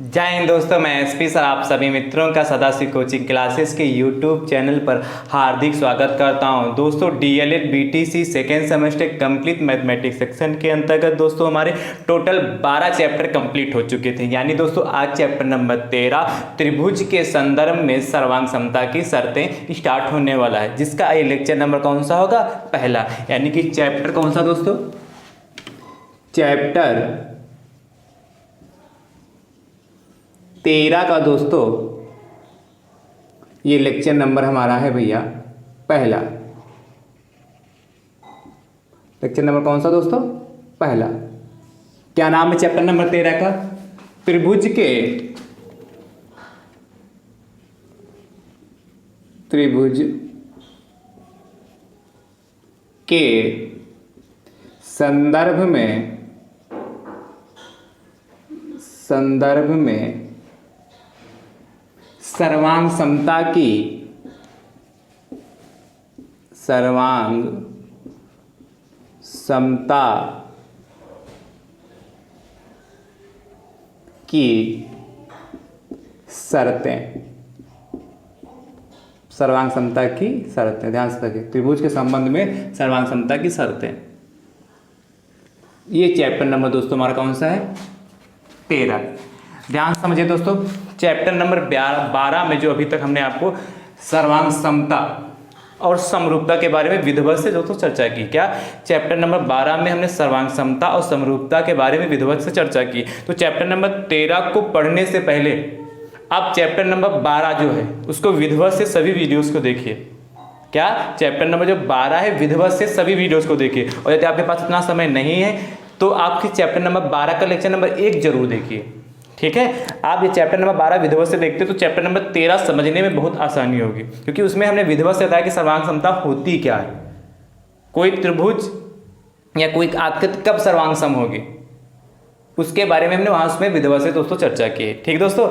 जय हिंद दोस्तों, मैं एसपी सर आप सभी मित्रों का सदाशिव कोचिंग क्लासेस के यूट्यूब चैनल पर हार्दिक स्वागत करता हूं। दोस्तों DElEd BTC second semester complete mathematics section के अंतर्गत दोस्तों हमारे टोटल 12 चैप्टर कंप्लीट हो चुके थे। यानी दोस्तों आज चैप्टर नंबर 13 त्रिभुज के संदर्भ में सर्वांग समता की शर्तें स्टार्ट होने वाला है, जिसका ये लेक्चर नंबर कौन सा होगा? पहला। यानी कि चैप्टर कौन सा दोस्तों? चैप्टर 13 का दोस्तों ये लेक्चर नंबर हमारा है भैया पहला। लेक्चर नंबर कौन सा दोस्तों? पहला। क्या नाम है चैप्टर नंबर 13 का? त्रिभुज के संदर्भ में सर्वांग समता की शर्तें। सर्वांग समता की शर्तें, ध्यान से रखिए, त्रिभुज के संबंध में सर्वांग समता की शर्तें। ये चैप्टर नंबर दोस्तों हमारा कौन सा है? 13। ध्यान समझिए दोस्तों, चैप्टर नंबर 12 में जो अभी तक हमने आपको सर्वांग समता और समरूपता के बारे में विधिवत से दोस्तों चर्चा की। क्या चैप्टर नंबर 12 में हमने सर्वांग समता और समरूपता के बारे में विधिवत से चर्चा की। तो चैप्टर नंबर 13 को पढ़ने से पहले आप चैप्टर नंबर 12 जो है उसको विधिवत से सभी वीडियोस को देखिए। क्या चैप्टर नंबर जो 12 है विधिवत से सभी वीडियोस को देखिए। और यदि आपके पास इतना समय नहीं है तो आपके चैप्टर नंबर 12 का लेक्चर नंबर 1 जरूर देखिए। ठीक है, आप ये चैप्टर नंबर 12 विधिवत से देखते तो चैप्टर नंबर 13 समझने में बहुत आसानी होगी, क्योंकि उसमें हमने विधिवत से बताया कि सर्वांग समता होती क्या है, कोई त्रिभुज या कोई आकृति कब सर्वांग सम होगी उसके बारे में हमने वहां उसमें विधिवत से दोस्तों चर्चा की है। ठीक दोस्तों,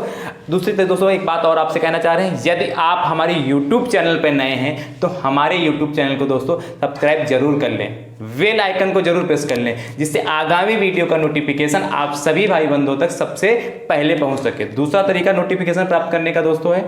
दूसरी तरफ दोस्तों एक बात और आपसे कहना चाह रहे हैं, यदि आप हमारे यूट्यूब चैनल पर नए हैं तो हमारे यूट्यूब चैनल को दोस्तों सब्सक्राइब जरूर कर लें, बेल आइकन को जरूर प्रेस कर लें, जिससे आगामी वीडियो का नोटिफिकेशन आप सभी भाई बंधुओं तक सबसे पहले पहुंच सके। दूसरा तरीका नोटिफिकेशन प्राप्त करने का दोस्तों है,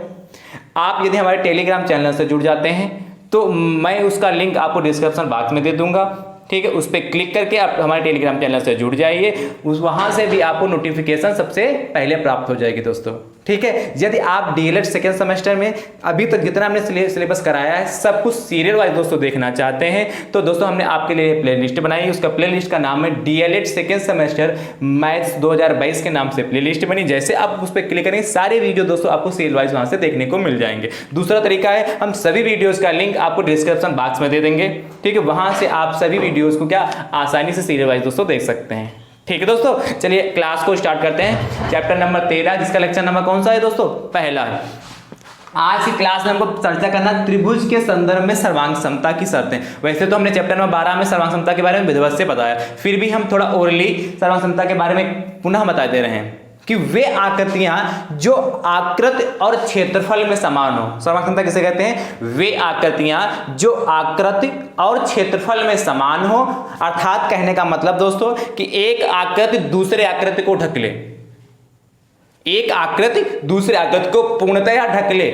आप यदि हमारे टेलीग्राम चैनल से जुड़ जाते हैं तो मैं उसका लिंक आपको डिस्क्रिप्शन बॉक्स में दे दूंगा। ठीक है, उस पर क्लिक करके आप हमारे टेलीग्राम चैनल से जुड़ जाइए, वहां से भी आपको नोटिफिकेशन सबसे पहले प्राप्त हो जाएगी दोस्तों। ठीक है, यदि आप डीएलएड सेकेंड सेमेस्टर में अभी तक जितना हमने सिलेबस कराया है सब कुछ सीरियल वाइज दोस्तों देखना चाहते हैं तो दोस्तों हमने आपके लिए प्लेलिस्ट बनाई है। उसका प्लेलिस्ट का नाम है डीएलएड सेकेंड सेमेस्टर मैथ्स 2022 के नाम से प्लेलिस्ट बनी। जैसे आप उस पर क्लिक करेंगे सारे वीडियो दोस्तों आपको सीरियल वाइज वहां से देखने को मिल जाएंगे। दूसरा तरीका है, हम सभी वीडियोज का लिंक आपको डिस्क्रिप्शन बॉक्स में दे देंगे। ठीक है, वहां से आप सभी वीडियोज को क्या आसानी से सीरियल वाइज दोस्तों देख सकते हैं। ठीक है दोस्तों, चलिए क्लास को स्टार्ट करते हैं। चैप्टर नंबर 13 जिसका लेक्चर नंबर कौन सा है दोस्तों? पहला है। आज की क्लास में हमको चर्चा करना त्रिभुज के संदर्भ में सर्वांग समता की शर्तें। वैसे तो हमने चैप्टर नंबर 12 में सर्वांग समता के बारे में विधिवत से बताया, फिर भी हम थोड़ा ओरली सर्वांग समता के बारे में पुनः बता दे रहे हैं कि वे आकृतियां जो आकृति और क्षेत्रफल में समान हो। सर्वांग समता किसे कहते हैं? वे आकृतियां जो आकृति और क्षेत्रफल में समान हो। अर्थात कहने का मतलब दोस्तों कि एक आकृति दूसरे आकृति को ढक ले, एक आकृति दूसरे आकृति को पूर्णतया ढक ले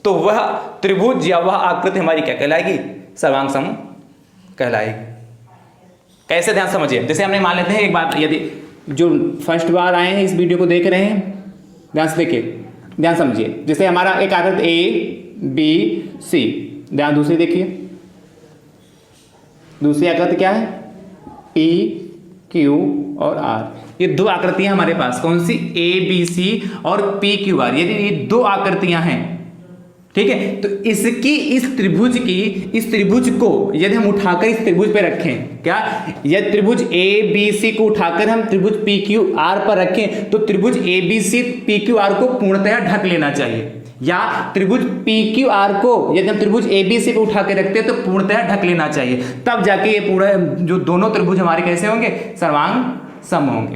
तो वह त्रिभुज या वह आकृति हमारी क्या कहलाएगी? सर्वांग सम कहलाएगी। कैसे? ध्यान समझिए। जैसे हमने मान लेते हैं एक बात, यदि जो फर्स्ट बार आए हैं इस वीडियो को देख रहे हैं ध्यान से देखिए, ध्यान समझिए। जैसे हमारा एक आकृति ए बी सी, ध्यान दूसरी देखिए, दूसरी आकृति क्या है? पी क्यू और आर। ये दो आकृतियां हमारे पास, कौन सी? ए बी सी और पी क्यू आर। यदि ये दो आकृतियां हैं, ठीक है, तो इस त्रिभुज को यदि हम उठाकर इस त्रिभुज पे रखें, क्या यदि त्रिभुज ए बी सी को उठाकर हम त्रिभुज पी क्यू आर पर रखें तो त्रिभुज A B C P Q R को पूर्णतया ढक लेना चाहिए। या त्रिभुज पी क्यू आर को यदि हम त्रिभुज ए बी सी को उठा के रखते हैं तो पूर्णतया ढक लेना चाहिए, तब जाके ये पूरा जो दोनों त्रिभुज हमारे कैसे होंगे? सर्वांग सम होंगे,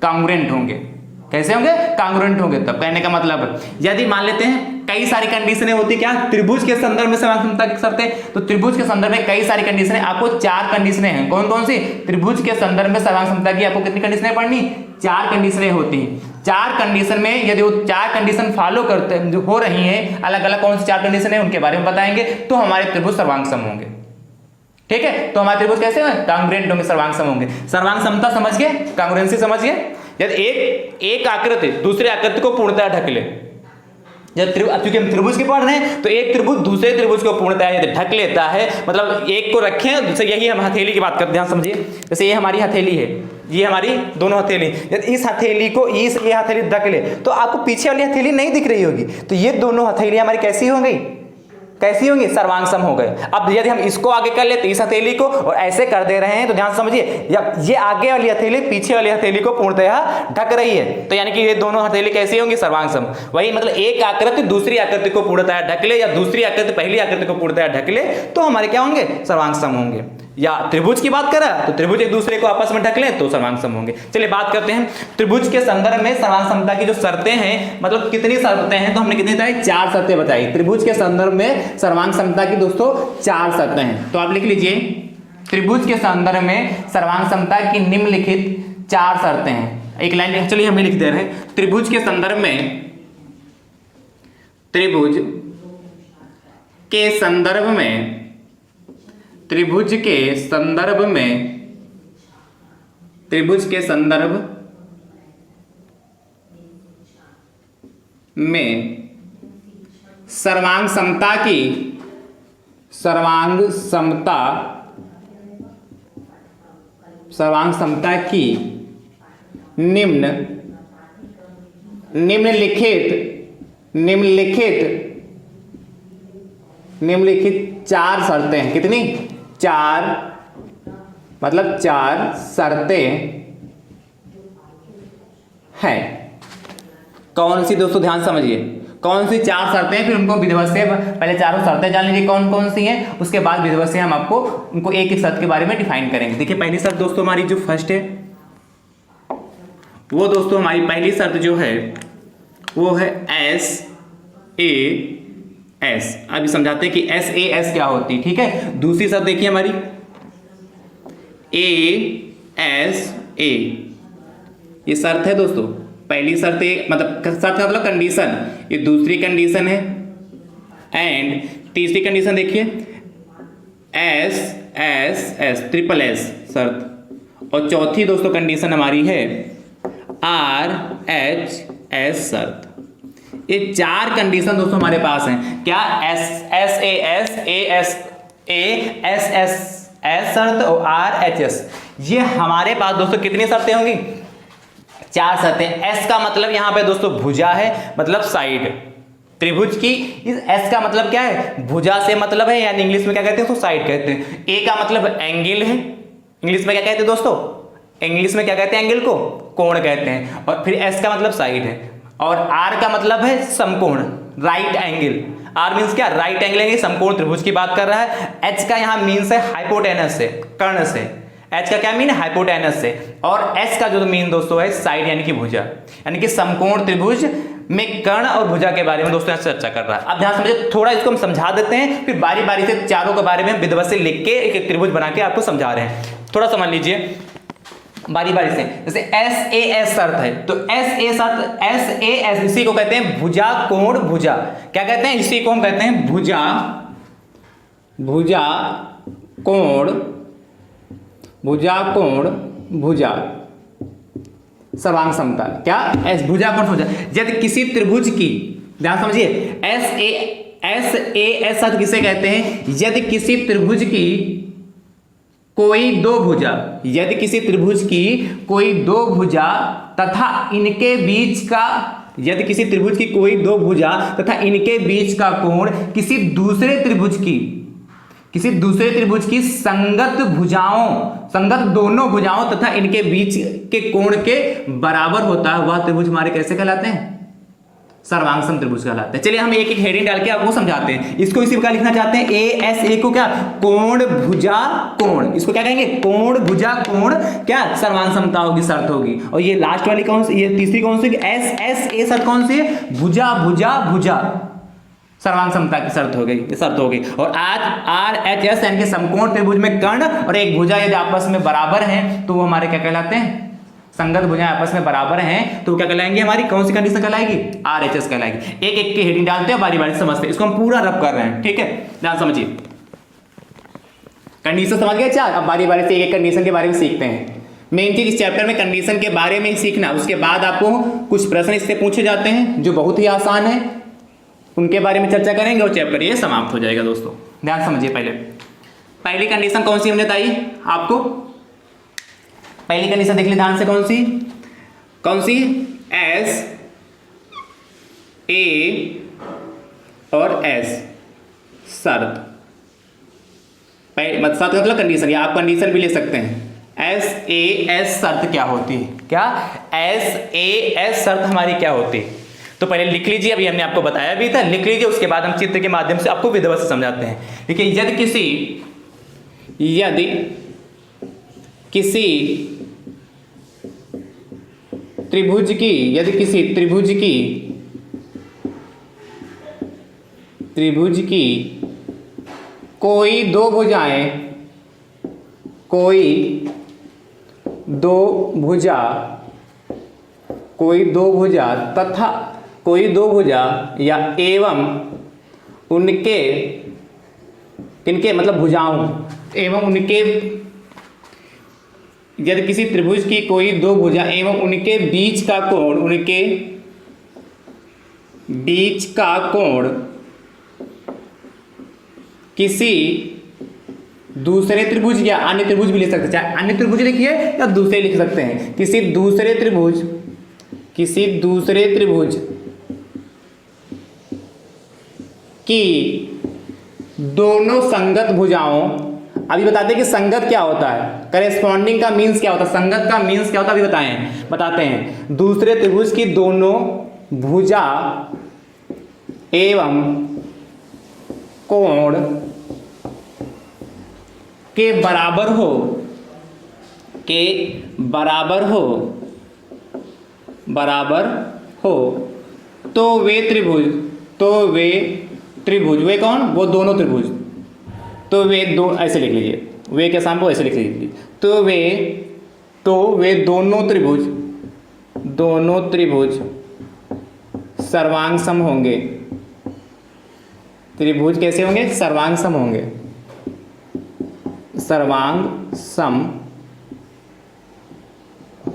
कांग्रुएंट होंगे। कैसे होंगे? कांग्रुएंट होंगे। तब कहने का मतलब यदि मान लेते हैं कई सारी कंडीशनें होती, क्या त्रिभुज के संदर्भ में सर्वांग समता की शर्तें, तो त्रिभुज के संदर्भ में कई सारी कंडीशनें, आपको 4 कंडीशनें हैं। कौन कौन सी? त्रिभुज के संदर्भ में सर्वांग समता की आपको कितनी कंडीशनें पढ़नी? 4 कंडीशनें होती हैं। चार कंडीशन में यदि वो चार कंडीशन फॉलो करते जो हो रही हैं, अलग अलग कौन सी चार कंडीशन है उनके बारे में बताएंगे, तो हमारे त्रिभुज सर्वांग सम होंगे। ठीक है, तो हमारे त्रिभुज कैसे होंगे? कांग्रुएंट होंगे, सर्वांग सम होंगे। सर्वांग समता समझ गए, कांग्रुएंसी समझ गए। यदि एक आकृति दूसरे आकृति को पूर्णतः ढक ले, जब क्योंकि हम त्रिभुज के पढ़ रहे हैं तो एक त्रिभुज दूसरे त्रिभुज को पूर्णतः यदि ढक लेता है, मतलब एक को रखें, जैसे यही हम हथेली की बात करते हैं, ध्यान समझिए। जैसे ये हमारी हथेली है, ये हमारी दोनों हथेली, यदि इस हथेली को ये हथेली ढक ले तो आपको पीछे वाली हथेली नहीं दिख रही होगी, तो ये दोनों हथेली हमारी कैसी हो गई? कैसी होंगी? सर्वांग सम हो गए। अब यदि हम इसको आगे कर लेते इस हथेली को और ऐसे कर दे रहे हैं तो ध्यान समझिए, या ये आगे वाली हथेली पीछे वाली हथेली को पूर्णतः ढक रही है, तो यानी कि ये दोनों हथेली कैसी होंगी? सर्वांग सम। वही मतलब एक आकृति दूसरी आकृति को पूर्णतः ढक ले या दूसरी आकृति पहली आकृति को पूर्णतः ढक ले तो हमारे क्या होंगे? सर्वांग सम होंगे। या त्रिभुज की बात करा तो त्रिभुज एक दूसरे को आपस में ढक ले तो सर्वांग सम होंगे। चलिए बात करते हैं त्रिभुज के संदर्भ में सर्वांग समता की जो शर्तें हैं, मतलब कितनी शर्तें हैं, तो हमने कितनी बताई? 4 शर्तें बताई। त्रिभुज के संदर्भ में सर्वांग समता की दोस्तों 4 शर्तें हैं, तो आप लिख लीजिए त्रिभुज के संदर्भ में सर्वांग समता की निम्नलिखित 4 शर्तें हैं। एक लाइन चलिए हमें लिख दे रहे हैं, त्रिभुज के संदर्भ में, त्रिभुज के संदर्भ में, त्रिभुज के संदर्भ में, त्रिभुज के संदर्भ में सर्वांग समता की, सर्वांग समता, सर्वांग समता की निम्नलिखित 4 शर्तें हैं। कितनी? 4, मतलब 4 शर्तें हैं। कौन सी दोस्तों? ध्यान समझिए, कौन सी 4 शर्तें हैं, फिर उनको विधिवत से पहले चारों शर्तें जान लीजिए कौन कौन सी हैं, उसके बाद विधिवत से हम आपको उनको एक एक शर्त के बारे में डिफाइन करेंगे। देखिए पहली शर्त दोस्तों हमारी जो फर्स्ट है वो दोस्तों हमारी पहली शर्त जो है वो है SAS। अभी समझाते हैं कि SAS क्या होती है। ठीक है, दूसरी शर्त देखिए हमारी ASA, ये शर्त है दोस्तों। पहली शर्त मतलब शर्त का मतलब कंडीशन, ये दूसरी कंडीशन है। एंड तीसरी कंडीशन देखिए SSS, ट्रिपल S शर्त। और चौथी दोस्तों कंडीशन हमारी है RHS शर्त। ये 4 कंडीशन दोस्तों हमारे पास हैं। क्या? SAS, ASA, शर्त और RHS। ये हमारे पास दोस्तों कितनी शर्तें होंगी? 4 शर्तें। S का मतलब यहां पे दोस्तों भुजा है, मतलब साइड। त्रिभुज की इस S का मतलब क्या है? भुजा से मतलब है, यानी इंग्लिश में क्या कहते हैं उसको? साइड कहते हैं। A का मतलब एंगल है, इंग्लिश में क्या कहते हैं दोस्तों? इंग्लिश में क्या कहते हैं एंगल को? कोण कहते हैं। और फिर S का मतलब साइड है। और R का मतलब है समकोण, राइट एंगल। R मीन्स क्या? राइट एंगल है, समकोण त्रिभुज की बात कर रहा है। H का यहाँ मीन्स है हाइपोटेनस से, कर्ण से। H का क्या मीन है? हाइपोटेनस से। और S का जो मीन दोस्तों है साइड, यानी कि भुजा, यानी कि समकोण त्रिभुज में कर्ण और भुजा के बारे में दोस्तों यहाँ चर्चा कर रहा है। अब ध्यान समझिए, थोड़ा इसको हम समझा देते हैं, फिर बारी बारी से चारों के बारे में विधिवत से लिख के एक एक त्रिभुज बना के आपको समझा रहे हैं। थोड़ा समझ लीजिए बारी बारी से। जैसे SAS शर्त है, तो SA शर्त, SAS इसी को कहते हैं भुजा कोण भुजा। क्या कहते हैं? इसी को हम कहते हैं भुजा, भुजा कोण, भुजा कोण भुजा सर्वांग समता। क्या? भुजा कोण भुजा। यदि किसी त्रिभुज की, ध्यान समझिए, SAS शर्त किसे कहते हैं? यदि किसी त्रिभुज की कोई 2 भुजा, यदि किसी त्रिभुज की कोई 2 भुजा तथा इनके बीच का, यदि किसी त्रिभुज की कोई 2 भुजा तथा इनके बीच का कोण किसी दूसरे त्रिभुज की संगत भुजाओं, संगत दोनों भुजाओं तथा इनके बीच के कोण के बराबर होता है, वह त्रिभुज हमारे कैसे कहलाते हैं? सर्वांग सम त्रिभुज कहलाते हैं। चलिए हम एक एक हेडिंग डाल के आपको समझाते हैं। इसको इसी प्रकार लिखना चाहते हैं, ASA को क्या? कोण भुजा कोण। इसको क्या कहेंगे? कोण भुजा कोण क्या? सर्वांग समता होगी, शर्त होगी। और ये लास्ट वाली कौन सी? ये तीसरी कौन सी? SSA शर्त कौन सी है? भुजा भुजा भुजा सर्वांग समता की शर्त हो गई, ये शर्त हो गई। और आज RHS यानी कि समकोण त्रिभुज में कर्ण और एक भुजा यदि आपस में बराबर हैं तो वो हमारे क्या कहलाते हैं? संगत भुजाएं आपस में बराबर हैं तो क्या कहलाएंगे, हमारी कौन सी कंडीशन कहलाएगी, RHS कहलाएगी। एक एक की हेडिंग डालते हैं, बारी बारी से समझते हैं, इसको हम पूरा रब कर रहे हैं, ठीक है, ध्यान समझिए। कंडीशन समझ गए चार, अब बारी बारी से एक एक कंडीशन के बारे में सीखते हैं। मेन चीज इस चैप्टर में कंडीशन के बारे में ही सीखना, उसके बाद आपको कुछ प्रश्न इससे पूछे जाते हैं जो बहुत ही आसान है, उनके बारे में चर्चा करेंगे और चैप्टर ये समाप्त हो जाएगा। दोस्तों ध्यान समझिए, पहली कंडीशन कौन सी हमने बताई आपको, पहली कंडीशन देख ली ध्यान से, कौन सी एस ए और एस शर्त, मतलब कंडीशन, या आप कंडीशन भी ले सकते हैं। एस ए एस शर्त क्या होती है, क्या एस ए एस शर्त हमारी क्या होती है, तो पहले लिख लीजिए, अभी हमने आपको बताया भी था, लिख लीजिए, उसके बाद हम चित्र के माध्यम से आपको विधिवत से समझाते हैं। देखिए, यदि किसी त्रिभुज की कोई दो भुजा या एवं उनके किनके मतलब भुजाओं एवं उनके, यदि किसी त्रिभुज की कोई दो भुजा एवं उनके बीच का कोण किसी दूसरे त्रिभुज या अन्य त्रिभुज भी ले सकते हैं, चाहे अन्य त्रिभुज लिखिए या दूसरे लिख सकते हैं, किसी दूसरे त्रिभुज की दोनों संगत भुजाओं, अभी बताते हैं कि संगत क्या होता है, करेस्पॉन्डिंग का मीन्स क्या होता है, संगत का मीन्स क्या होता है अभी बताते हैं। दूसरे त्रिभुज की दोनों भुजा एवं कोण के बराबर हो तो वे त्रिभुज वे कौन, वो दोनों त्रिभुज, तो वे दो, ऐसे लिख लीजिए, वे के सामने ऐसे लिख लीजिए, तो वे दोनों त्रिभुज सर्वांग सम होंगे। त्रिभुज कैसे होंगे, सर्वांग सम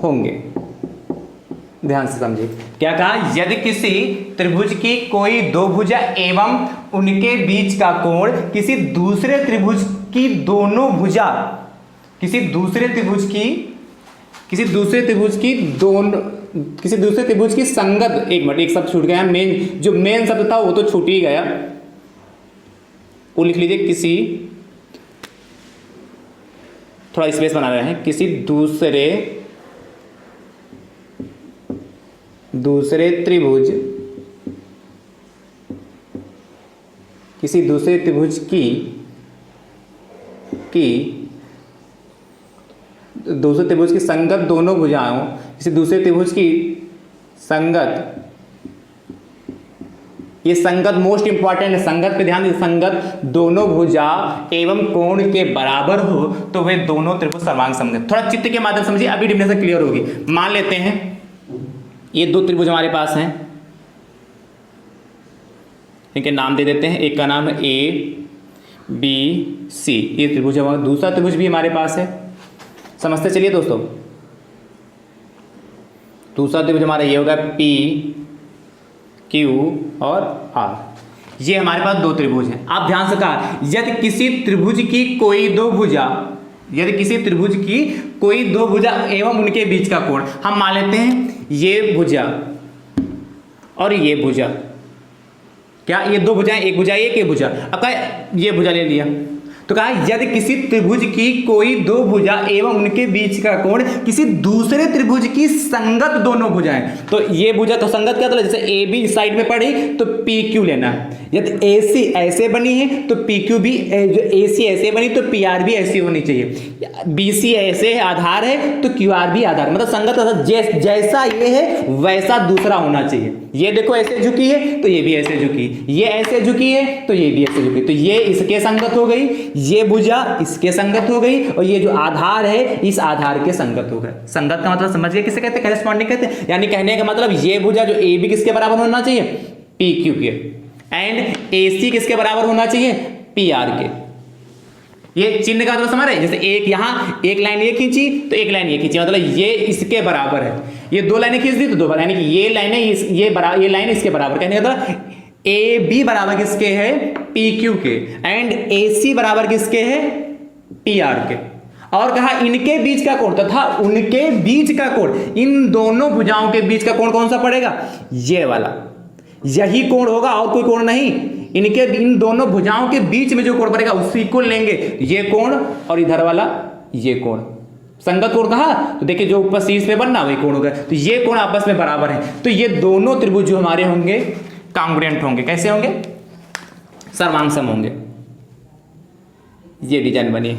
होंगे, ध्यान से समझिए क्या कहा, यदि किसी त्रिभुज की कोई दो भुजा एवं उनके बीच का कोण किसी दूसरे त्रिभुज की दोनों भुजा, किसी दूसरे त्रिभुज की संगत, एक मिनट, एक शब्द छूट गया, मेन शब्द था वो तो छूट ही गया, वो लिख लीजिए, किसी, थोड़ा स्पेस बना रहे हैं, किसी दूसरे त्रिभुज की संगत दोनों भुजाओं, किसी दूसरे त्रिभुज की संगत, ये संगत मोस्ट इंपॉर्टेंट है, संगत पे ध्यान दीजिए, संगत दोनों भुजा एवं कोण के बराबर हो तो वे दोनों त्रिभुज सर्वांग सम होंगे। थोड़ा चित्र के माध्यम समझिए, अभी डिफिनेशन क्लियर होगी। मान लेते हैं ये दो त्रिभुज हमारे पास हैं, इनके नाम दे देते हैं, एक का नाम है ABC, ये त्रिभुज है, दूसरा त्रिभुज भी हमारे पास है, समझते चलिए दोस्तों। दूसरा त्रिभुज हमारा ये होगा PQ और R, ये हमारे पास दो त्रिभुज हैं। आप ध्यान से कहा, यदि किसी त्रिभुज की कोई दो भुजा एवं उनके बीच का कोण, हम मान लेते हैं ये भुजा और ये भुजा, क्या ये दो भुजाएं, एक भुजा एक, ये भुजा, अब कहा ये भुजा ले लिया, तो कहा यदि किसी त्रिभुज की कोई दो भुजा एवं उनके बीच का कोण किसी दूसरे त्रिभुज की संगत दोनों भुजाएं, तो ये भुजा तो संगत क्या था, जैसे AB इस साइड में पड़ी तो PQ लेना है, यदि AC ऐसे बनी है तो PQ भी, जो AC ऐसे बनी तो PR भी ऐसी होनी चाहिए, BC ऐसे आधार है तो QR भी आधार, मतलब संगत जैसा ये है वैसा दूसरा होना चाहिए। ये देखो ऐसे झुकी है तो ये भी ऐसे झुकी, ये ऐसे झुकी है तो ये भी ऐसे झुकी, तो ये इसके संगत हो गई, ये भुजा इसके संगत हो गई, और ये जो आधार है इस आधार के संगत हो गए। संगत का मतलब समझ गए किसे कहते हैं, करेस्पॉन्डिंग कहते हैं। यानी कहने का मतलब ये भुजा जो ए बी किसके बराबर होना चाहिए, पी क्यू के, एंड ए सी किसके बराबर होना चाहिए, पी आर के। ये चिन्ह का मतलब समझ रहे हैं, जैसे एक यहां एक लाइन ये खींची तो एक लाइन ये खींची, मतलब ये इसके बराबर है, ये दो लाइनें खींच दी तो दो बराबर, यानी कि ये लाइनें ये लाइन इसके बराबर। कहने का मतलब ए बी बराबर किसके है, पी क्यू के, एंड ए सी बराबर किसके है, पी आर के। और कहा इनके बीच का कोण तथा उनके बीच का कोण, इन दोनों भुजाओं के बीच का कोण कौन सा पड़ेगा, ये वाला, यही कोण होगा और कोई कोण नहीं। इनके इन दोनों भुजाओं के बीच में जो कोण पड़ेगा उसी को लेंगे, ये कोण और इधर वाला ये कोण। संगत कोण कहा तो देखिए जो ऊपर शीर्ष पे बनना वही कोण होगा, तो ये कोण आपस में बराबर है, तो ये दोनों त्रिभुज जो हमारे होंगे कांग्रुएंट होंगे। कैसे होंगे, सर्वांगसम होंगे। ये डिजाइन बनी,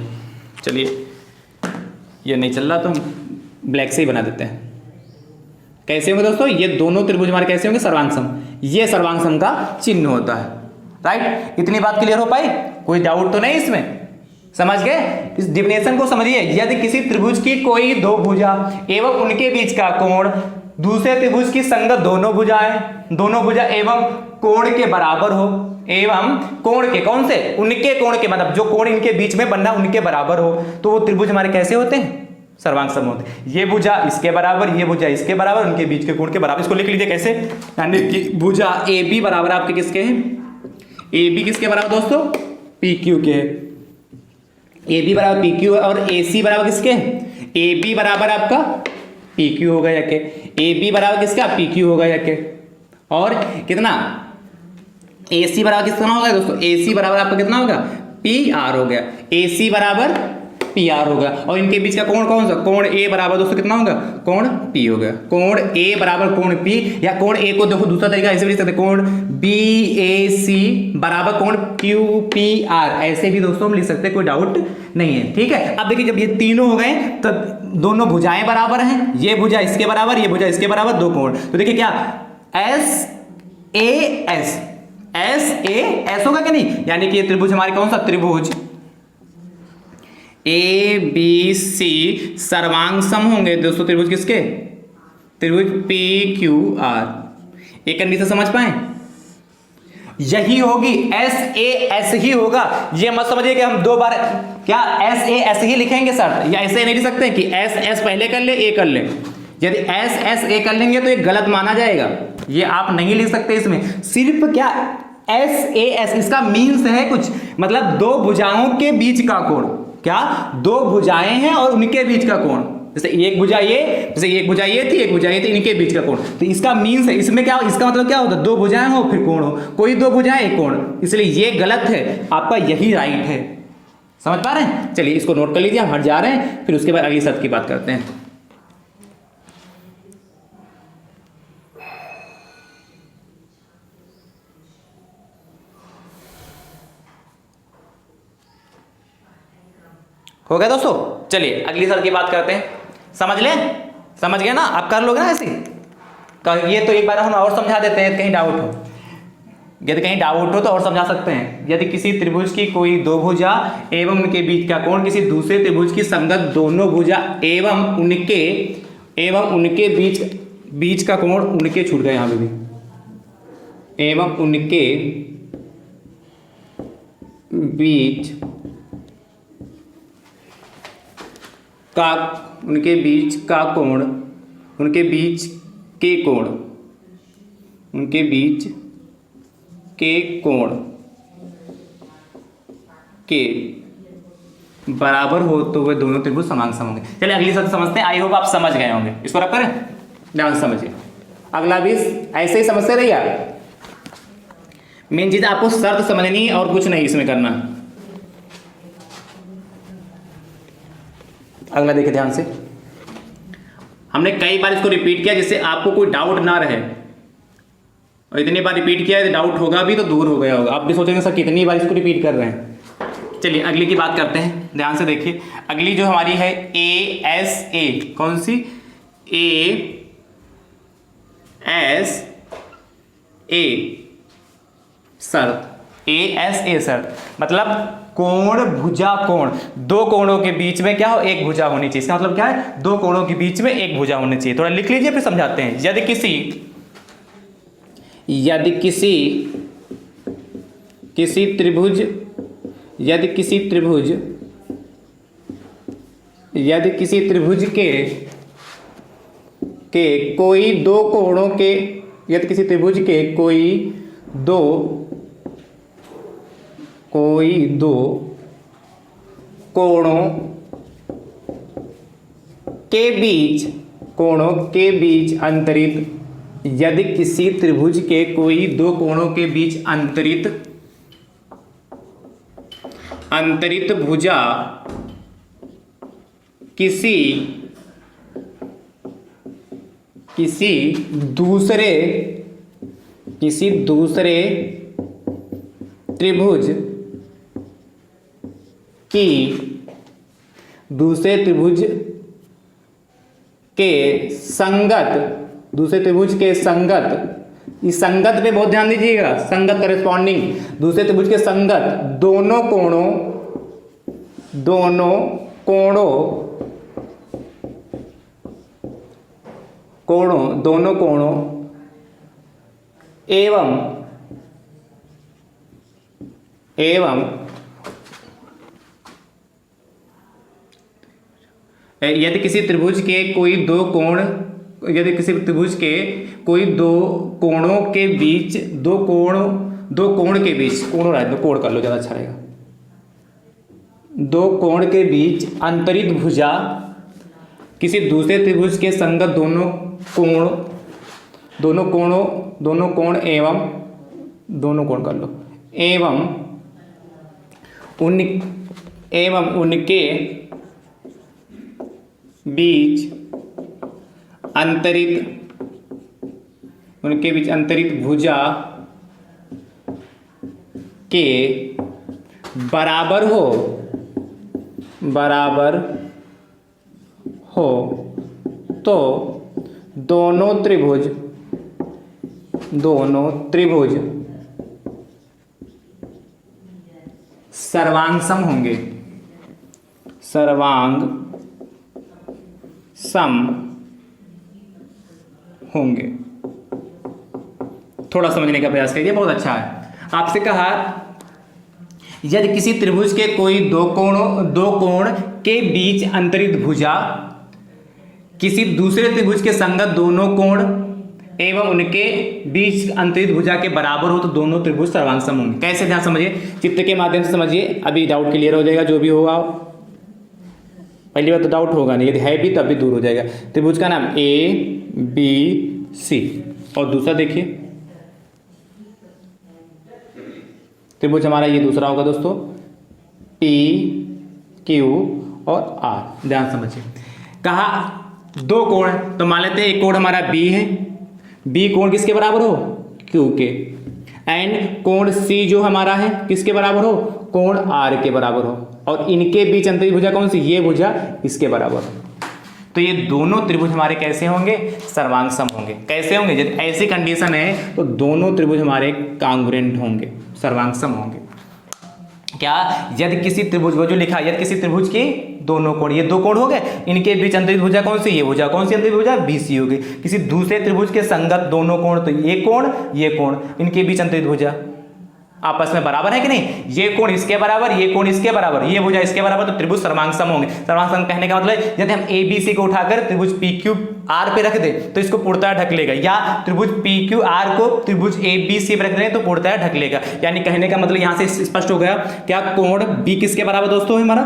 चलिए ये नहीं चल रहा तो हम ब्लैक से ही बना देते हैं। कैसे होंगे दोस्तों, ये दोनों त्रिभुज हमारे कैसे होंगे, सर्वांगसम। ये सर्वांगसम का चिन्ह होता है, राइट। इतनी बात क्लियर हो पाई, कोई डाउट तो नहीं इसमें, समझ गए। इस डिफिनेशन को समझिए, यदि किसी त्रिभुज की कोई दो भुजा एवं उनके बीच का कोण दूसरे त्रिभुज की संगत दोनों भुजा एवं कोण के बराबर हो, एवं कोण के कौन से, उनके कोण के, मतलब जो कोण इनके बीच में बनना उनके बराबर हो, तो वो त्रिभुज हमारे कैसे होते हैं, सर्वांगसम होते हैं। ये भुजा इसके बराबर, ये भुजा इसके बराबर, उनके बीच के कोण के बराबर। इसको लिख लीजिए कैसे, यानी कि भुजा ए बी बराबर आपके किसके हैं, ए बी किसके बराबर दोस्तों, पी क्यू के, ए बी बराबर पी क्यू, और ए सी बराबर किसके, ए बी बराबर आपका पी क्यू होगा, या के ए बी बराबर किसका, पी क्यू होगा, या के, और कितना ए सी बराबर कितना होगा दोस्तों, ए सी बराबर आपका कितना होगा, पी आर हो गया, ए सी बराबर पी आर होगा। और इनके बीच का कोण कौन सा, कोण ए बराबर दोस्तों कितना होगा, कोण पी हो गया। कोण ए बराबर कोण पी, या कोण ए को देखो दूसरा तरीका ऐसे भी लिख सकते, कोण बी ए सी बराबर कोण क्यू पी आर, ऐसे भी दोस्तों हम लिख सकते हैं, कोई डाउट नहीं है, ठीक है। अब देखिए जब ये तीनों हो गए तब दोनों भुजाएं बराबर हैं, ये भुजा इसके बराबर, ये भुजा इसके बराबर, दो कोण, तो देखिए क्या S A S, S A S होगा क्या नहीं, यानी कि ये त्रिभुज हमारे कौन सा, त्रिभुज ए बी सी सर्वांगसम होंगे दोस्तों त्रिभुज किसके, त्रिभुज पी क्यू आर। एक कंडीशन समझ पाए, यही होगी, एस ए एस ही होगा। ये मत समझिए कि हम दो बार क्या एस ए एस ही लिखेंगे सर, या ऐसे नहीं लिख सकते कि एस एस पहले कर ले ए कर ले। यदि एस एस ए कर लेंगे तो ये गलत माना जाएगा, ये आप नहीं लिख सकते। इसमें सिर्फ क्या एस ए एस, इसका मीन्स है कुछ, मतलब दो भुजाओं के बीच का कोण, क्या दो भुजाएं हैं और उनके बीच का कोण, जैसे एक भुजा ये, जैसे एक भुजा ये थी, एक भुजा ये थी, इनके बीच का कोण, तो इसका मीन्स है, इसमें क्या, इसका मतलब क्या होता है, दो भुजाएं हो फिर कोण हो, कोई दो भुजाएं एक कोण, इसलिए ये गलत है, आपका यही राइट है। समझ पा रहे हैं, चलिए इसको नोट कर लीजिए, हम हट जा रहे हैं, फिर उसके बाद अगली शर्त की बात करते हैं। हो गया दोस्तों, चलिए अगली शर्त की बात करते हैं। समझ गए ना, आप कर लोगे ना ऐसे, तो ये तो एक बार हम और समझा देते हैं, कहीं डाउट हो, यदि कहीं डाउट हो तो और समझा सकते हैं। यदि किसी त्रिभुज की कोई दो भुजा एवं उनके बीच का कोण किसी दूसरे त्रिभुज की संगत दोनों भुजा एवं उनके बीच का कोण, उनके छूट गए यहाँ पे भी, एवं उनके बीच का, उनके बीच का कोण, उनके बीच के कोण, उनके बीच के कोण के बराबर हो तो वे दोनों त्रिभुज समांगसम होंगे। चलिए अगली शर्त समझते हैं, आई होप आप समझ गए होंगे। इसको रख करें, ध्यान से समझिए, अगला भी ऐसे ही समझते रहिए। मेन चीज आपको शर्त समझनी और कुछ नहीं इसमें करना। अगला देखिए ध्यान से, हमने कई बार इसको रिपीट किया जिससे आपको कोई डाउट ना रहे, और इतनी बार रिपीट किया है डाउट होगा भी तो दूर हो गया होगा। आप भी सोचेंगे सर कितनी बार इसको रिपीट कर रहे हैं। चलिए अगली की बात करते हैं, ध्यान से देखिए। अगली जो हमारी है ए एस ए, कौन सी, ए एस ए शर्त, ASA शर्त, मतलब कोण भुजा कोण, दो कोणों के बीच में क्या हो, एक भुजा होनी चाहिए। इसका मतलब क्या है, दो कोणों के बीच में एक भुजा होनी चाहिए। थोड़ा लिख लीजिए फिर समझाते हैं। यदि किसी त्रिभुज के कोई दो कोणों के, यदि किसी त्रिभुज के कोई दो कोणों के बीच अंतरित, यदि किसी त्रिभुज के कोई दो कोणों के बीच अंतरित भुजा किसी दूसरे त्रिभुज के संगत, इस संगत पे बहुत ध्यान दीजिएगा, संगत करेस्पॉन्डिंग, दूसरे त्रिभुज के संगत दोनों कोणों एवं यदि किसी त्रिभुज के कोई दो कोणों के बीच, कोण कर लो ज़्यादा अच्छा रहेगा, दो कोण के बीच अंतरित भुजा किसी दूसरे त्रिभुज के संगत दोनों कोण एवं उनके बीच अंतरित भुजा के बराबर हो तो दोनों त्रिभुज सर्वांग सम होंगे। थोड़ा समझने का प्रयास करिए, बहुत अच्छा है। आपसे कहा यदि किसी त्रिभुज के कोई दो कोण के बीच अंतरित भुजा किसी दूसरे त्रिभुज के संगत दोनों कोण एवं उनके बीच अंतरित भुजा के बराबर हो तो दोनों त्रिभुज सर्वांग सम होंगे। कैसे, ध्यान समझिए, चित्र के माध्यम से समझिए, अभी डाउट क्लियर हो जाएगा। जो भी होगा, पहली बार तो डाउट होगा नहीं, यदि है भी तब भी दूर हो जाएगा। त्रिभुज का नाम ABC, और दूसरा देखिए त्रिभुज हमारा ये दूसरा होगा दोस्तों, PQ और R। ध्यान समझिए, कहा दो कोण, तो मान लेते हैं एक कोण हमारा B है, B कोण किसके बराबर हो, Q के, एंड कोण C जो हमारा है किसके बराबर हो, कोण R के बराबर हो, और इनके बीच अंतरित भुजा कौन सी, ये भुजा इसके बराबर हो। तो ये दोनों त्रिभुज हमारे कैसे होंगे, सर्वांग सम होंगे। कैसे होंगे, यदि ऐसी कंडीशन है तो दोनों त्रिभुज हमारे कांग्रुएंट होंगे, सर्वांग सम होंगे। क्या, यदि किसी त्रिभुज, वो जो लिखा, यदि किसी त्रिभुज के दोनों कोण, ये दो कोण हो गए, इनके बीच अंतरित भुजा कौन सी, ये भुजा कौन सी अंतरित भुजा, BC हो गई। किसी दूसरे त्रिभुज के संगत दोनों कोण, तो ये कोण, इनके बीच अंतरित भुजा आपस में बराबर है कि नहीं, ये कोण इसके बराबर, ये कोण इसके बराबर, ये भुजा इसके बराबर, तो त्रिभुज सर्वांग सम होंगे। सर्वांग सम कहने का मतलब यदि हम ABC को उठाकर त्रिभुज PQR पे रख दे तो इसको पूर्णतः ढक लेगा, या त्रिभुज PQR को त्रिभुज ABC पे रख दे तो पूर्णतः ढक लेगा। यानी कहने का मतलब यहां से स्पष्ट हो गया, क्या कोण B किसके बराबर दोस्तों है हमारा,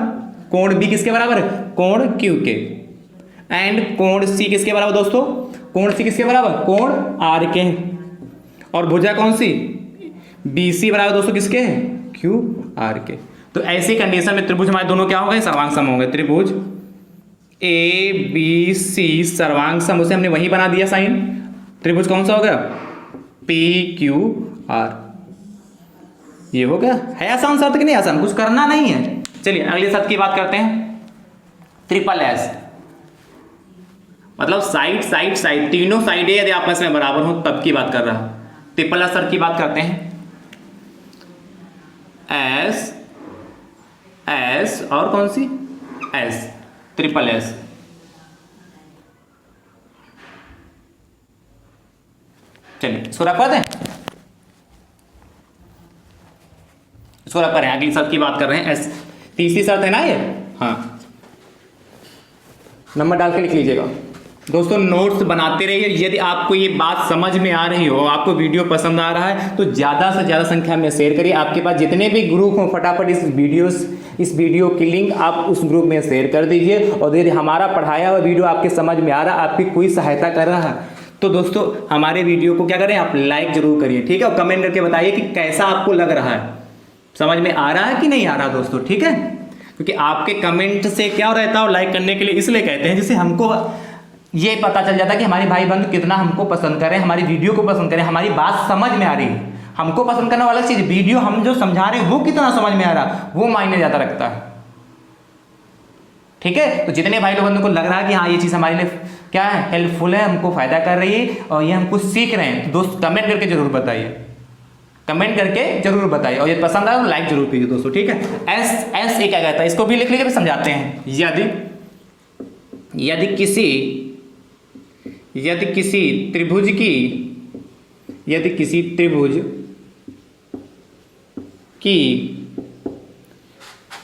कोण B किसके बराबर है, कोण Q के, एंड कोण C किसके बराबर दोस्तों, कोण C किसके बराबर, कोण R के, और भुजा कौन सी, BC बराबर दोस्तों किसके हैं, QR के। तो ऐसी कंडीशन में त्रिभुज हमारे दोनों क्या हो गए, सर्वांग सम हो गए। त्रिभुज ABC सर्वांग सम, उसे हमने वही बना दिया साइन। त्रिभुज कौन सा हो गया, PQR। ये हो गया, है आसान शर्त कि नहीं आसान, कुछ करना नहीं है। चलिए अगली शर्त की बात करते हैं, SSS, मतलब साइड तीनों साइडें यदि आपस में बराबर हो तब की बात कर रहा। ट्रिपल असर की बात करते हैं, एस एस और कौन सी एस, ट्रिपल एस। चलिए इसको रखवा दें, इसको रख रहे हैं, अगली शर्त की बात कर रहे हैं, एस तीसरी शर्त है ना ये। हाँ, नंबर डाल के लिख लीजिएगा दोस्तों, नोट्स बनाते रहिए। यदि आपको ये बात समझ में आ रही हो, आपको वीडियो पसंद आ रहा है, तो ज़्यादा से ज़्यादा संख्या में शेयर करिए। आपके पास जितने भी ग्रुप हों, फटाफट इस वीडियो की लिंक आप उस ग्रुप में शेयर कर दीजिए। और यदि हमारा पढ़ाया हुआ वीडियो आपके समझ में आ रहा है, आपकी कोई सहायता कर रहा है, तो दोस्तों हमारे वीडियो को क्या करें, आप लाइक जरूर करिए, ठीक है। और कमेंट करके बताइए कि कैसा आपको लग रहा है, समझ में आ रहा है कि नहीं आ रहा दोस्तों, ठीक है। क्योंकि आपके कमेंट से क्या रहता है, लाइक करने के लिए इसलिए कहते हैं, जिससे हमको ये पता चल जाता है कि हमारे भाई बंधु कितना हमको पसंद करें, हमारी वीडियो को पसंद करें, हमारी बात समझ में आ रही है। हमको पसंद करने वाला चीज़, वीडियो हम जो समझा रहे हैं वो कितना समझ में आ रहा, वो मायने ज़्यादा रखता है, ठीक है। तो जितने भाई बंधु को लग रहा है कि हाँ ये चीज़ हमारे लिए क्या है, हेल्पफुल है, हमको फायदा कर रही है और ये हम कुछ सीख रहे हैं, तो दोस्त कमेंट करके जरूर बताइए, कमेंट करके जरूर बताइए। और ये पसंद आए तो लाइक जरूर कीजिए दोस्तों, ठीक है। एस एस ये क्या कहता है, इसको भी लिख लीजिए, फिर समझाते हैं। यदि किसी त्रिभुज की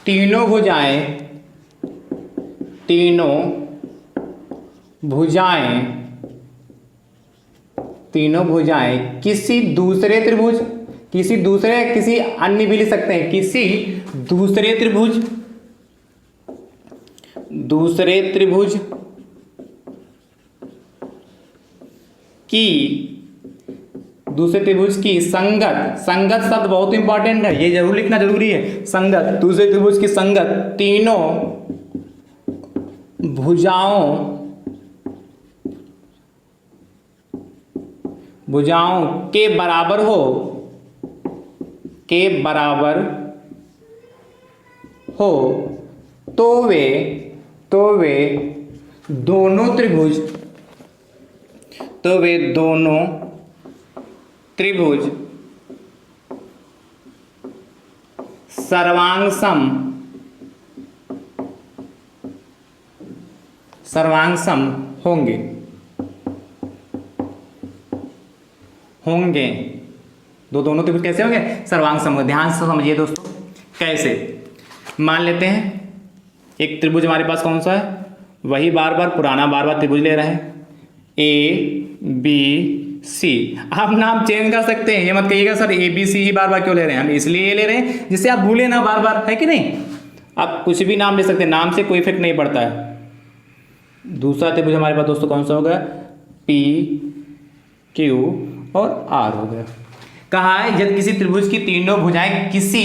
तीनों भुजाएं किसी अन्य भी लिख सकते हैं, किसी दूसरे त्रिभुज की संगत शब्द बहुत इंपॉर्टेंट है, ये जरूर लिखना जरूरी है। संगत, दूसरे त्रिभुज की संगत तीनों भुजाओं के बराबर हो तो वे दोनों त्रिभुज सर्वांगसम होंगे। दोनों त्रिभुज कैसे होंगे, सर्वांगसम होंगे। ध्यान से समझिए दोस्तों, कैसे, मान लेते हैं एक त्रिभुज हमारे पास कौन सा है, वही बार बार त्रिभुज ले रहे हैं, ए बी सी। आप नाम चेंज कर सकते हैं, ये मत कहिएगा सर ए बी सी ही बार क्यों ले रहे हैं, हम इसलिए ये ले रहे हैं जिससे आप भूले ना बार, है कि नहीं। आप कुछ भी नाम ले सकते हैं, नाम से कोई इफेक्ट नहीं पड़ता है। दूसरा त्रिभुज हमारे पास दोस्तों कौन सा होगा, पी क्यू और आर हो गया। कहा है जब किसी त्रिभुज की तीनों भुजाएं किसी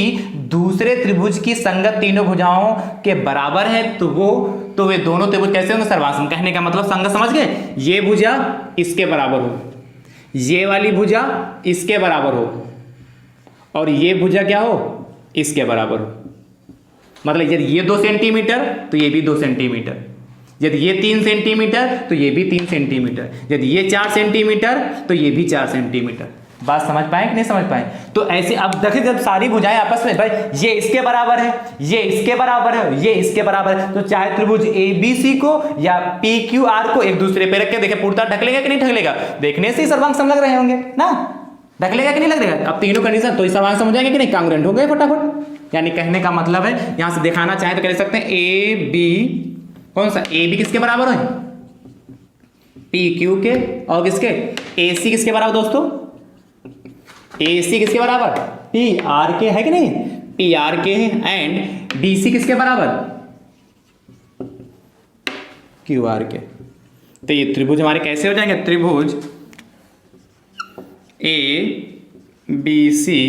दूसरे त्रिभुज की संगत तीनों भुजाओं के बराबर है, तो वे दोनों त्रिभुज कैसे होंगे, सर्वांगसम। कहने का मतलब संगत समझ गए, ये भुजा इसके बराबर हो, ये वाली भुजा इसके बराबर हो, और ये भुजा क्या हो, इसके बराबर हो। मतलब यदि ये 2 सेंटीमीटर तो ये भी 2 सेंटीमीटर, यदि ये 3 सेंटीमीटर तो ये भी 3 सेंटीमीटर, यदि ये 4 सेंटीमीटर तो ये भी 4 सेंटीमीटर। बात समझ पाए कि नहीं समझ पाए। तो ऐसे अब देखिए, जब सारी भुजाएं आपस में, भाई ये इसके बराबर है, ये इसके बराबर है, ये इसके बराबर है, तो चाहे त्रिभुज ए बी सी को या पी क्यू आर को एक दूसरे पे रख के देखिए पूर्णतः ढक लेगा कि नहीं ढक लेगा। देखने से ही सर्वांगसम लग रहे होंगे ना, ढक लेगा कि नहीं लग रहा। अब तीनों कंडीशन तो सर्वांगसम हो जाएंगे कि नहीं, कांग्रुएंट हो गए फटाफट। यानी कहने का मतलब है, यहां से दिखाना चाहे तो कह सकते हैं ए बी, कौन सा ए बी किसके बराबर है, पी क्यू के, और किसके, ए सी किसके बराबर दोस्तों, ए सी किसके बराबर, पी आर के, है कि नहीं, पी आर के है, एंड बी सी किसके बराबर, क्यू आर के। तो ये त्रिभुज हमारे कैसे हो जाएंगे, त्रिभुज ए बी सी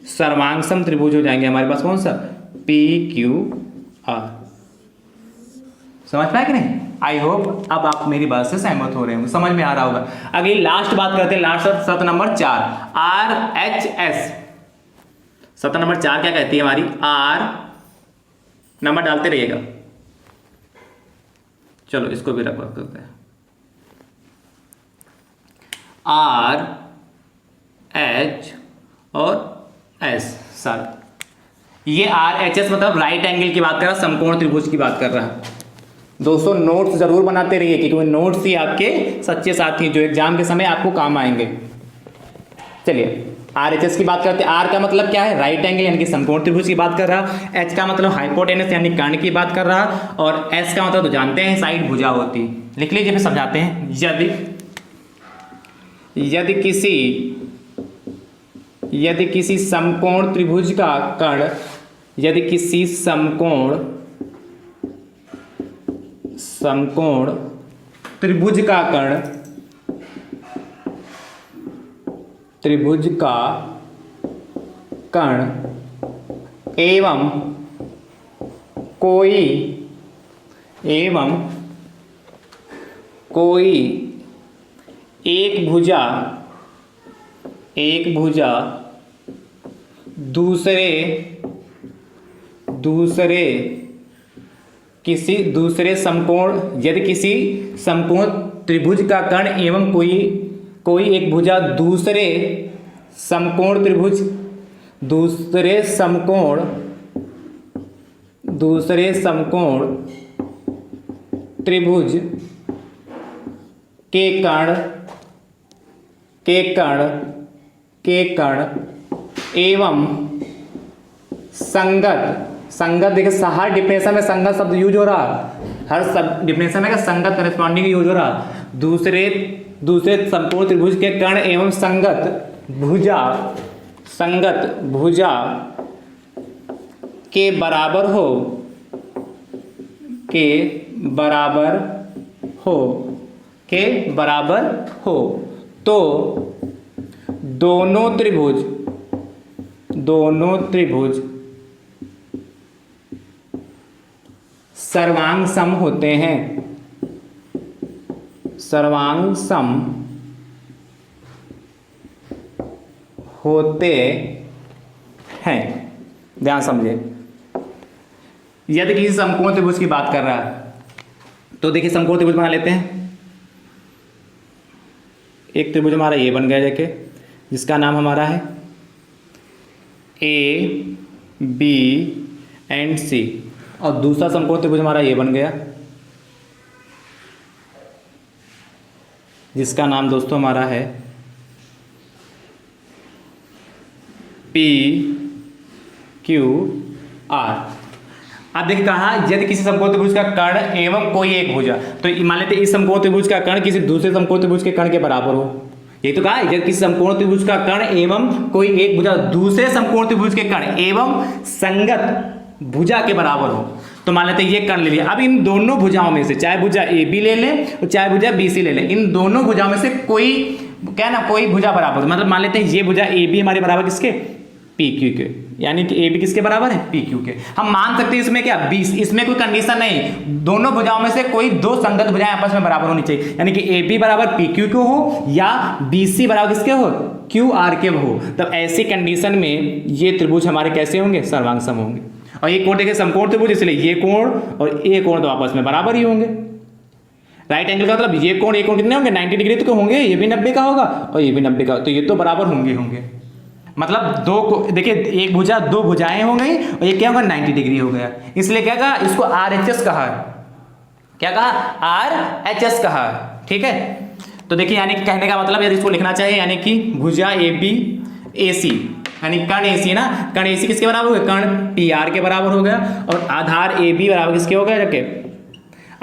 सर्वांगसम त्रिभुज हो जाएंगे हमारे पास, कौन सा, पी क्यू आर। समझ पाए कि नहीं। आई होप अब आप मेरी बात से सहमत हो रहे होंगे, समझ में आ रहा होगा। अगली लास्ट बात करते हैं, लास्ट शर्त नंबर 4, आर एच एस। शर्त नंबर 4 क्या कहती है हमारी, आर, नंबर डालते रहिएगा, चलो इसको भी रख करते हैं, आर एच और एस सर। ये आर एच एस मतलब राइट एंगल की बात कर रहा है, समकोण त्रिभुज की बात कर रहा है। दोस्तों नोट्स जरूर बनाते रहिए क्योंकि नोट्स ही आपके सच्चे साथी जो एग्जाम के समय आपको काम आएंगे। चलिए आर एच एस की बात करते हैं। आर का मतलब क्या है, राइट एंगल यानी कि समकोण त्रिभुज की बात कर रहा। एच का मतलब हाइपोटेनस यानी कर्ण की बात कर रहा। और एस का मतलब तो जानते हैं साइड भुजा होती। लिख लीजिए फिर समझाते हैं। यदि किसी समकोण त्रिभुज का कर्ण, यदि किसी समकोण त्रिभुज का कर्ण, त्रिभुज का कर्ण एवं कोई एक भुजा दूसरे समकोण, यदि किसी समकोण त्रिभुज का कर्ण एवं कोई एक भुजा दूसरे समकोण त्रिभुज के कर्ण एवं संगत देखिए हर डिफिनेशन में संगत शब्द यूज हो रहा है। हर सब डिफिनेशन में संगत करेस्पॉन्डिंग यूज हो रहा। दूसरे समकोण त्रिभुज के कर्ण एवं संगत भुजा के बराबर हो तो दोनों त्रिभुज सर्वांग सम होते हैं। ध्यान समझिए। यदि किसी समकोण त्रिभुज की बात कर रहा है तो देखिए समकोण त्रिभुज बना लेते हैं। एक त्रिभुज हमारा ये बन गया देखिए, जिसका नाम हमारा है ए बी एंड सी, और दूसरा समकोण त्रिभुज हमारा ये बन गया, जिसका नाम दोस्तों हमारा है पी क्यू आर। अब देखिए कहा यदि किसी समकोण त्रिभुज का कर्ण एवं कोई एक भुजा, तो मान लेते इस समकोण त्रिभुज का कर्ण किसी दूसरे समकोण त्रिभुज के कर्ण के बराबर हो। ये तो कहा यदि किसी समकोण त्रिभुज का कर्ण एवं कोई एक भुजा दूसरे समकोण त्रिभुज के कर्ण एवं संगत भुजा के बराबर हो, तो मान लेते ये कर्ण ले लिया। अब इन दोनों भुजाओं में से चाहे भुजा ए बी ले लें और चाहे भुजा बी सी ले लें, इन दोनों भुजाओं में से कोई क्या ना कोई भुजा बराबर, मतलब मान लेते हैं ये भुजा ए बी हमारे बराबर किसके, पी क्यू के, यानी कि ए बी किसके बराबर है, पी क्यू के। हम मान सकते हैं इसमें क्या 20, इसमें कोई कंडीशन नहीं, दोनों भुजाओं में से कोई दो संगत भुजाएं आपस में बराबर होनी चाहिए, यानी कि ए बी बराबर पी क्यू के हो या बी सी बराबर किसके हो, क्यू आर के हो। तब ऐसी कंडीशन में ये त्रिभुज हमारे कैसे होंगे, सर्वांग सम होंगे। और ये कोण देखिए समकोण त्रिभुज, इसलिए ये कोण और ये कोण तो आपस में बराबर ही होंगे। राइट एंगल का मतलब ये कोण कितने होंगे, 90 डिग्री तो होंगे, ये भी 90 का होगा और ये भी 90 का, तो ये तो बराबर होंगे। मतलब दो को देखिए, एक भुजा दो भुजाएं हो गई और ये क्या होगा 90 डिग्री हो गया, इसलिए क्या कहा इसको आर एच एस कहा, क्या कहा आर एच एस कहा। ठीक है, तो देखिए यानी कहने का मतलब यदि इसको लिखना चाहिए यानी कि भुजा ए बी ए सी, यानी कर्ण ए सी ना, कर्ण ए सी किसके बराबर हो गया, कर्ण पी आर के बराबर हो गया, और आधार ए बी बराबर किसके हो गया, रखे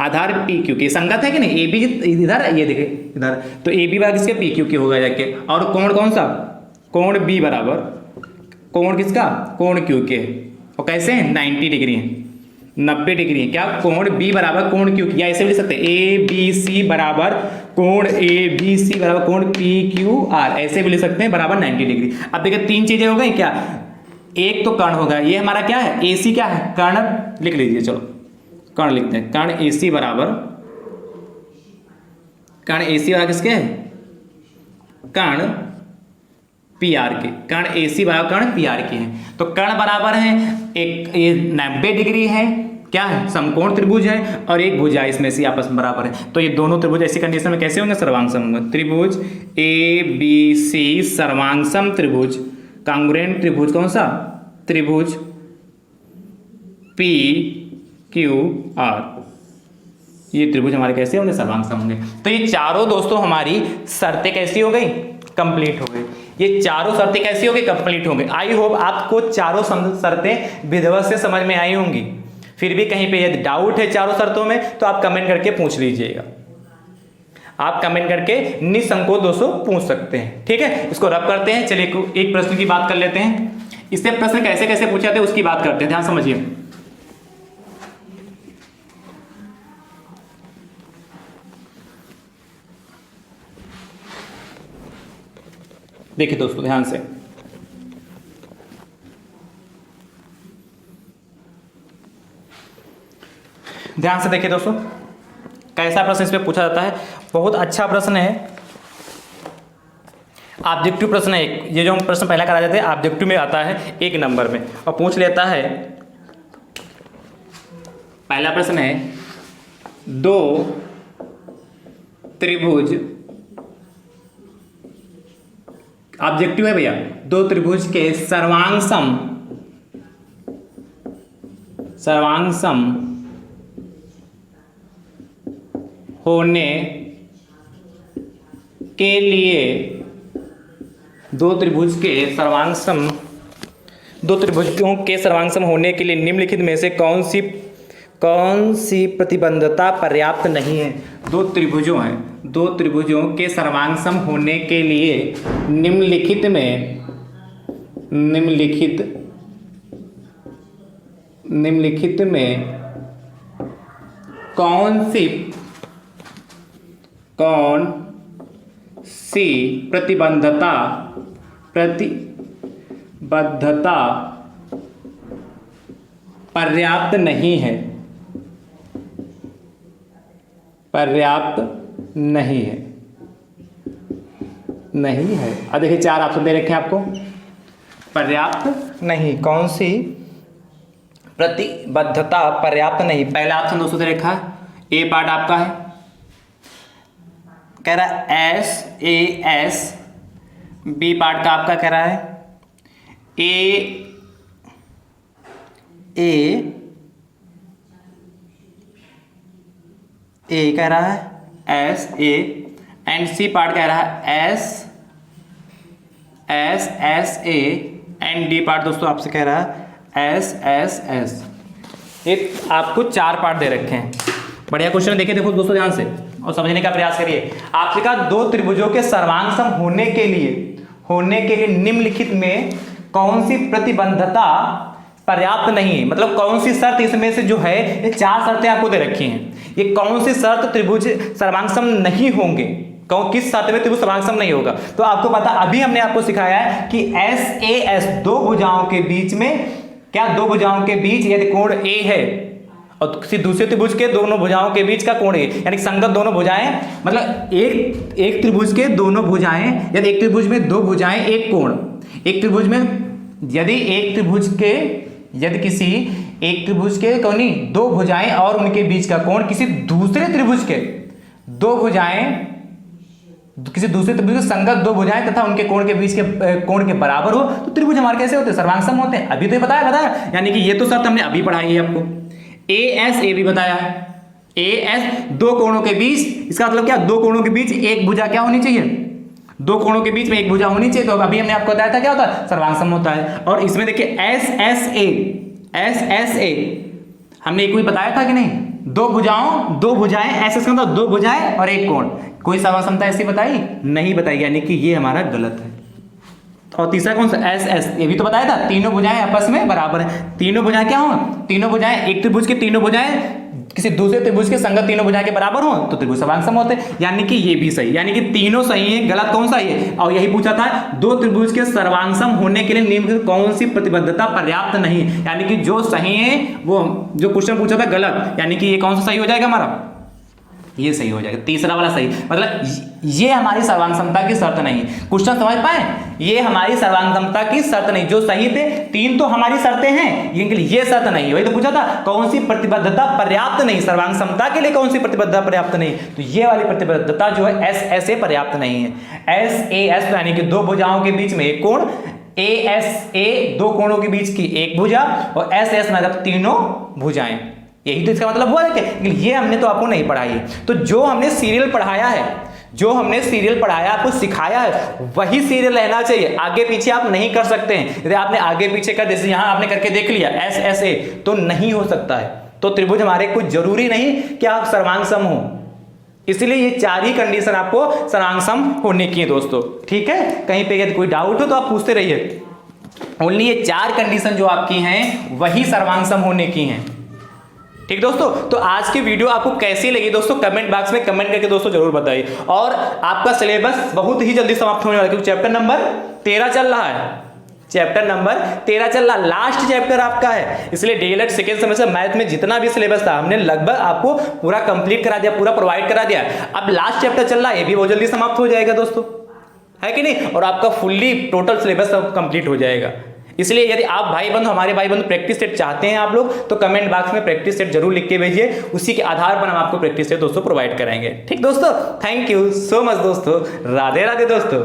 आधार पी क्यू के, संगत है कि नहीं, ए बी इधर ये देखे इधर, तो ए बी बराबर किसके, पी क्यू के हो गया जाके। और कोण कौन सा, कोण बी बराबर, कोण किसका, कोण क्यू के, और कैसे हैं 90 डिग्री है, 90 डिग्री है, क्या कोण बी बराबर कोण क्यू, या ऐसे भी लिख सकते हैं ए बी सी बराबर कोण ए बी सी बराबर कोण पी क्यू आर, ऐसे भी लिख सकते हैं बराबर 90 डिग्री। अब देखिए तीन चीजें हो गई क्या, एक तो कर्ण होगा, ये हमारा क्या है ए सी, क्या है कर्ण, लिख लीजिए चलो कर्ण लिखते हैं, कर्ण ए सी बराबर, कर्ण ए सी बराबर किसके है, कर्ण पी आर के, कर्ण ए सी बराबर कर्ण पी आर के हैं। तो कर्ण बराबर है एक ये 90 डिग्री है क्या है, समकोण त्रिभुज है और एक भुजा इसमें से आपस में बराबर है, तो ये दोनों त्रिभुज ऐसी कंडीशन में कैसे होंगे, सर्वांग सम होंगे। त्रिभुज ABC सर्वांग सम त्रिभुज, कांग्रुएंट त्रिभुज कौन सा, त्रिभुज PQR, ये त्रिभुज हमारे कैसे होंगे, सर्वांग सम होंगे। तो ये चारों दोस्तों हमारी शर्तें कैसी हो गई, कंप्लीट हो गई। ये चारों शर्तें कैसी हो गई, कंप्लीट हो गई। आई होप आपको चारों शर्तें विधिवत से समझ में आई होंगी। फिर भी कहीं पे यदि डाउट है चारों शर्तों में तो आप कमेंट करके पूछ लीजिएगा, आप कमेंट करके निसंकोच दोस्तों पूछ सकते हैं, ठीक है। इसको रब करते हैं। चलिए एक प्रश्न की बात कर लेते हैं, इससे प्रश्न कैसे कैसे पूछे जाते हैं उसकी बात करते हैं, ध्यान समझिए। देखिए दोस्तों ध्यान से, ध्यान से देखिए दोस्तों, कैसा प्रश्न इसमें पूछा जाता है। बहुत अच्छा प्रश्न है, ऑब्जेक्टिव प्रश्न है। ये जो प्रश्न पहला करा जाता है ऑब्जेक्टिव में आता है 1 नंबर में, और पूछ लेता है, पहला प्रश्न है, 2 त्रिभुज, ऑब्जेक्टिव है भैया, 2 त्रिभुज के सर्वांग सम होने के लिए 2 त्रिभुजों के सर्वांग सम होने के लिए निम्नलिखित में से कौन सी प्रतिबंधता पर्याप्त नहीं है। 2 त्रिभुजों हैं, 2 त्रिभुजों के सर्वांग सम होने के लिए निम्नलिखित में कौन सी प्रतिबंधता पर्याप्त नहीं है, अब देखिए 4 ऑप्शन दे रखे हैं आपको, पर्याप्त नहीं, कौन सी प्रतिबद्धता पर्याप्त नहीं। पहला ऑप्शन दोस्तों दे रखा है, ए पार्ट आपका है, कह रहा है SAS, बी पार्ट का आपका कह रहा है ए कह रहा है SA, एंड सी पार्ट कह रहा है SSA, एंड डी पार्ट दोस्तों आपसे कह रहा है SSS। ये आपको 4 पार्ट दे रखे हैं। बढ़िया क्वेश्चन देखिए, देखो दोस्तों ध्यान से और समझने का प्रयास करिए। आपसे कहा 2 त्रिभुजों के सर्वांग सम होने के लिए निम्नलिखित में कौन सी प्रतिबंधता पर्याप्त नहीं है, मतलब कौन सी शर्त इसमें से जो है, ये 4 शर्तें आपको दे रखी हैं। ये कौन सी शर्त त्रिभुज सर्वांग सम नहीं होंगे, किस शर्त में त्रिभुज सर्वांग सम नहीं होगा। तो आपको पता, अभी हमने आपको सिखाया है कि SAS 2 भुजाओं के बीच में, क्या 2 भुजाओं के बीच यदि कोण A है और किसी दूसरे त्रिभुज के दोनों भुजाओं के बीच का कोण है, यानी संगत दोनों भुजाएं, मतलब एक त्रिभुज के दोनों भुजाएं, यदि एक त्रिभुज में 2 भुजाएं एक कोण, एक त्रिभुज में यदि किसी एक त्रिभुज के कौनी 2 भुजाएं और उनके बीच का कोण किसी दूसरे त्रिभुज के 2 भुजाएं, किसी दूसरे त्रिभुज के संगत 2 भुजाएं तथा उनके कोण के बीच के कोण के बराबर हो, तो त्रिभुज हमारे कैसे होते हैं, सर्वांग सम होते हैं। अभी तो बताया, यानी कि ये तो शर्त हमने अभी पढ़ाई है आपको। ASA भी बताया है, AS 2 कोणों के बीच, इसका मतलब क्या, 2 कोणों के बीच एक भुजा क्या होनी चाहिए, 2 कोणों के बीच में एक भुजा होनी चाहिए। तो अभी हमने आपको बताया था क्या होता है, सर्वांग सम होता है। और इसमें देखिए SSA हमने एक भी बताया था कि नहीं, 2 भुजाएं, SS का मतलब 2 भुजाएं और एक कोण, कोई सर्वांग समता ऐसी बताई नहीं बताई, यानी कि ये हमारा गलत है। और तीसरा कौन सा, SS, ये भी तो बताया था, तीनों भुजाएं आपस में बराबर है। तीनों भुजाएं क्या हो, तीनों भुजाएं, एक त्रिभुज के तीनों भुजाएं किसी दूसरे त्रिभुज के संगत तीनों भुजाएं के बराबर हो तो त्रिभुज सर्वांग सम होते हैं, यानी कि ये भी सही, यानी कि तीनों सही है, गलत कौन सा है। और यही पूछा था, 2 त्रिभुज के सर्वांग सम होने के लिए निम्नलिखित कौन सी प्रतिबद्धता पर्याप्त नहीं, यानी कि जो सही है वो जो क्वेश्चन पूछा था गलत, यानी कि ये कौन सा सही हो जाएगा हमारा, ये सही हो जाएगा, तीसरा वाला सही, मतलब ये हमारी सर्वांग क्षमता की शर्त नहीं। क्वेश्चन समझ पाए, ये हमारी सर्वांग क्षमता की शर्त नहीं। जो सही थे तीन तो हमारी शर्तें हैं, लेकिन ये शर्त नहीं। वही तो पूछा था, कौन सी प्रतिबद्धता पर्याप्त नहीं, सर्वांग क्षमता के लिए कौन सी प्रतिबद्धता पर्याप्त नहीं, तो ये वाली प्रतिबद्धता जो है एस एस ए पर्याप्त नहीं है। एस ए एस यानी कि दो भुजाओं के बीच में एक कोण, ए एस ए दो कोणों के बीच की एक भुजा, और एस एस मतलब तीनों भुजाएं। यही तो इसका मतलब हुआ है कि, लेकिन ये हमने तो आपको नहीं पढ़ाई है। तो जो हमने सीरियल पढ़ाया है, जो हमने सीरियल पढ़ाया आपको सिखाया है, वही सीरियल रहना चाहिए। आगे पीछे आप नहीं कर सकते हैं। यदि आपने आगे पीछे का, जैसे यहां आपने करके देख लिया एस एस ए, तो नहीं हो सकता है। तो त्रिभुज हमारे कुछ जरूरी नहीं कि आप सर्वांग सम हो, इसलिए ये चार ही कंडीशन आपको सर्वांग सम होने की है दोस्तों। ठीक है, कहीं पे यदि कोई डाउट हो तो आप पूछते रहिए। ओनली ये चार कंडीशन जो आपकी हैं वही सर्वांग सम होने की हैं। ठीक दोस्तों, तो आज की वीडियो आपको कैसी लगी दोस्तों, कमेंट बॉक्स में कमेंट करके दोस्तों जरूर बताइए। और आपका सिलेबस बहुत ही जल्दी समाप्त होने वाला है, क्योंकि चैप्टर नंबर 13 चल रहा है। चैप्टर नंबर 13 चल रहा, लास्ट चैप्टर आपका है। इसलिए डीएलएड सेकेंड सेमेस्टर मैथ में जितना भी सिलेबस था हमने लगभग आपको पूरा कंप्लीट करा दिया, पूरा प्रोवाइड करा दिया। अब लास्ट चैप्टर चल रहा है, ये भी बहुत जल्दी समाप्त हो जाएगा दोस्तों, है कि नहीं, और आपका फुल्ली टोटल सिलेबस कंप्लीट हो जाएगा। इसलिए यदि आप भाई बंधु, हमारे भाई बंधु प्रैक्टिस सेट चाहते हैं आप लोग, तो कमेंट बॉक्स में प्रैक्टिस सेट जरूर लिख के भेजिए। उसी के आधार पर हम आपको प्रैक्टिस सेट दोस्तों प्रोवाइड कराएंगे। ठीक दोस्तों, थैंक यू सो मच दोस्तों, राधे राधे दोस्तों।